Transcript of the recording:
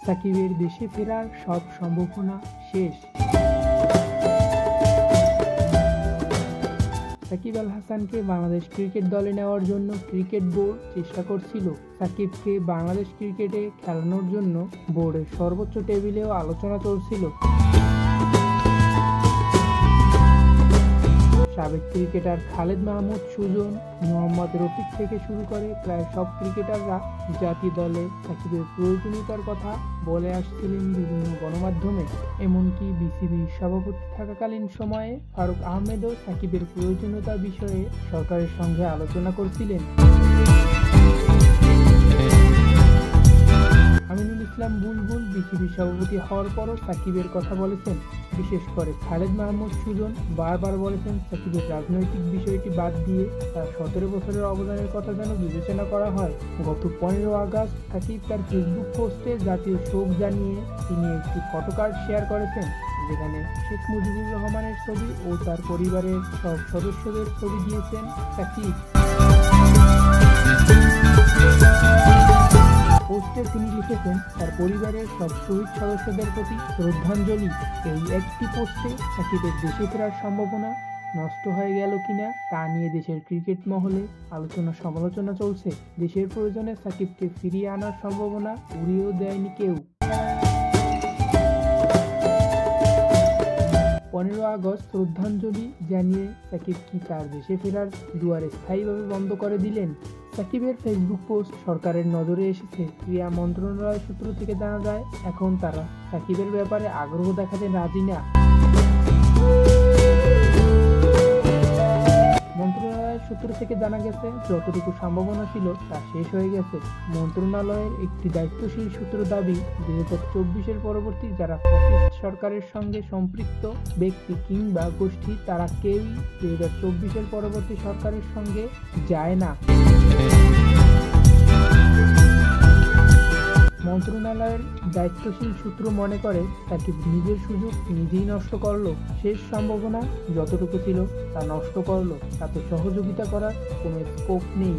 সাকিবের দেশে ফেরার সব সম্ভাবনা শেষ। সাকিব আল হাসানকে বাংলাদেশ ক্রিকেট দলে নেওয়ার জন্য ক্রিকেট বোর্ড চেষ্টা করছিল। সাকিবকে বাংলাদেশ ক্রিকেটে খেলানোর জন্য বোর্ডের সর্বোচ্চ টেবিলেও আলোচনা চলছিল। সাবেক ক্রিকেটার খালেদ মাহমুদ সুজন, মোহাম্মদ রফিক থেকে শুরু করে প্রায় সব ক্রিকেটাররা জাতীয় দলে সাকিবের প্রয়োজনীয়তার কথা বলে আসছিলেন বিভিন্ন গণমাধ্যমে। এমনকি বিসিবির সভাপতি থাকাকালীন সময়ে ফারুক আহমেদও সাকিবের প্রয়োজনীয়তা বিষয়ে সরকারের সঙ্গে আলোচনা করছিলেন। আমিনুল ইসলাম বুলবুল বিসিবির সভাপতি হওয়ার পরও সাকিবের কথা বলেছেন। বিশেষ করে খালেদ মাহমুদ সুজন বারবার বলেছেন সাকিবের রাজনৈতিক বিষয়টি বাদ দিয়ে তার 17 বছরের অবদানের কথা যেন বিবেচনা করা হয়। গত 15 আগস্ট সাকিব তার ফেসবুক পোস্টে জাতীয় শোক জানিয়ে তিনি একটি ফটোকার্ড শেয়ার করেছেন, যেখানে শেখ মুজিবুর রহমানের ছবি ও তার পরিবারের সব সদস্যদের ছবি দিয়েছেন সাকিব। পোস্টে তিনি লিখেছেন তার পরিবারের সব শহীদ সদস্যদের প্রতি শ্রদ্ধাঞ্জলি। এই একটি পোস্টে সাকিবের দেশে ফেরার সম্ভাবনা নষ্ট হয়ে গেল কিনা তা নিয়ে দেশের ক্রিকেট মহলে আলোচনা সমালোচনা চলছে। দেশের প্রয়োজনে সাকিবকে ফিরিয়ে আনার সম্ভাবনা উড়িয়েও দেয়নি কেউ। 15 আগস্ট শ্রদ্ধাঞ্জলি জানিয়ে সাকিব কি তার দেশে ফেরার দুয়ার স্থায়ীভাবে বন্ধ করে দিলেন? সাকিবের ফেসবুক পোস্ট সরকারের নজরে এসেছে। ক্রীড়া মন্ত্রণালয় সূত্র থেকে জানা যায়, এখন তারা সাকিবের ব্যাপারে আগ্রহ দেখাতে রাজি না। মন্ত্রণালয়ের সূত্র থেকে জানা গেছে, যতটুকু সম্ভাবনা ছিল তা শেষ হয়ে গেছে। মন্ত্রণালয়ের একটি দায়িত্বশীল সূত্র দাবি, 2024-এর পরবর্তী যারা ফ্যাসিস্ট সরকারের সঙ্গে সম্পৃক্ত ব্যক্তি কিংবা গোষ্ঠী তারা কেউই 2024-এর পরবর্তী সরকারের সঙ্গে যায় না। মন্ত্রণালয়ের দায়িত্বশীল সূত্র মনে করে সাকিব নিজের সুযোগ নিজেই নষ্ট করলো। শেষ সম্ভাবনা যতটুকু ছিল তা নষ্ট করলো, তাতে সহযোগিতা করার কোনো স্কোপ নেই।